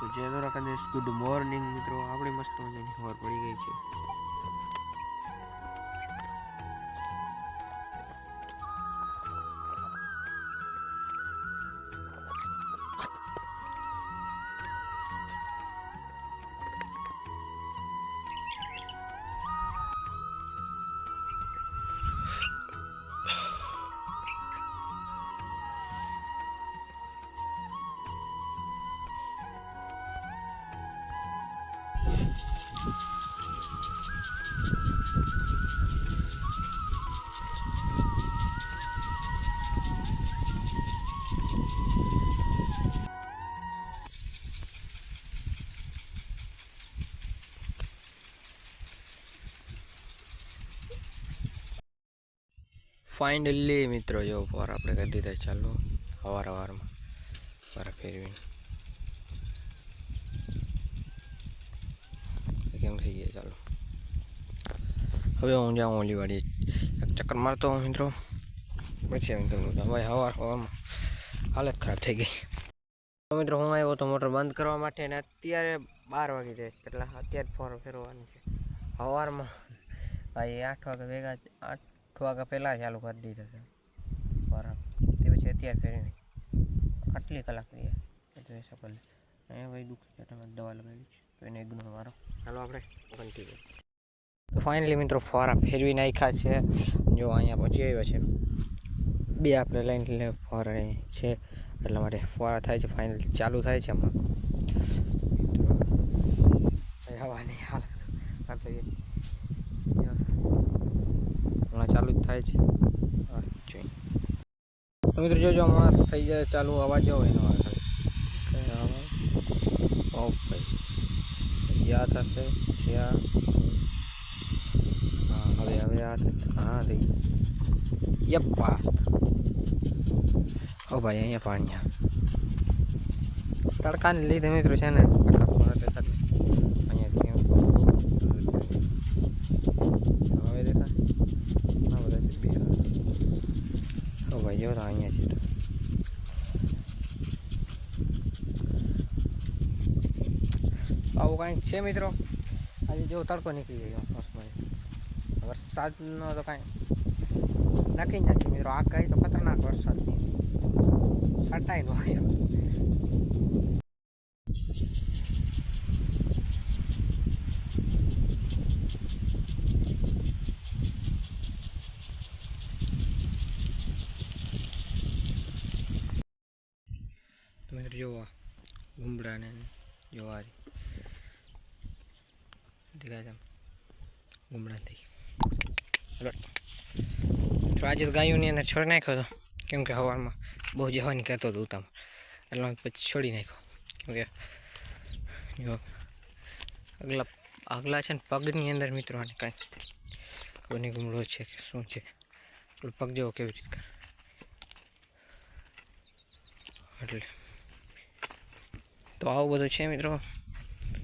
તો જય Dwarkadhish, good morning મિત્રો. આપણી મસ્ત મજાની ખબર પડી ગઈ છે. ફાઇનલી મિત્રો જો પર આપણે કરી દીધા ચાલો સવારમાં પર ફેરવીને કેમ થઈ ગયા. ચાલો હવે હું જાઉં ઓલી વાળી એક ચક્કર મારતો હું મિત્રો, પછી મિત્રો ભાઈ સવારમાં હાલત ખરાબ થઈ ગઈ. તો મિત્રો હું આવ્યો તો મોટર બંધ કરવા માટે ને અત્યારે 12 વાગી જાય, એટલે અત્યારે ફોર ફેરવવાનું છે. સવારમાં ભાઈ 8 વાગે ભેગા 8 વાગ્યા પહેલાં ચાલુ કરી દીધા છે બરાબર. તે પછી અત્યારે ફેરી આટલી કલાક થઈ એટલે સકલ અહીંયા ભાઈ દુઃખ છે, દવા લગાવી છે તો એને ઇગ્નોર મારો. ચાલો આપણે કન્ટિન્યુ. તો ફાઇનલી મિત્રો ફોરા ફેરવી નાખ્યા છે. જો અહીંયા પહોંચી આવ્યો છે, 2 આપણે લાઈન એટલે ફોરા છે એટલા માટે ફોરા થાય છે. ફાઇનલી ચાલુ થાય છે હમણાં હવાની હાલ હમણાં ચાલુ જ થાય છે. તો મિત્રો જોજો હમણાં થઈ જાય ચાલુ, અવાજ આવો એનો યા થશે યા હવે આ હા થઈ યપ્પા. ઓ ભાઈ અહીંયા પાણી તડકાને લીધે મિત્રો છે ને અહીંયા હવે દેખા ના બધા છે. ઓ ભાઈ જો અહીંયા છે આવું કાંઈક છે મિત્રો. આજે જો તડકો નીકળી ગયો મસ્તમાં, વરસાદનો તો કાંઈ નક્કી નથી મિત્રો. આ કહી તો ખતરનાક વરસાદની છટાઈ નો આવ્યો. તો મિત્રો જોવા ગુમડાને જવારી દેખાય છે ગુમડા થઈ. તો આજે ગાયોની અંદર છોડી નાખ્યો હતો, કેમ કે સવારમાં બહુ જવાની કહેતો હતો ઉતામાં, એટલે પછી છોડી નાખ્યો. કેમ કે જો આગલા છે ને પગની અંદર મિત્રો આને કાંઈ કોની ગુમડો છે કે શું છે, પગ જેવો કેવી રીતે કરે એટલે. તો આવું બધું છે મિત્રો.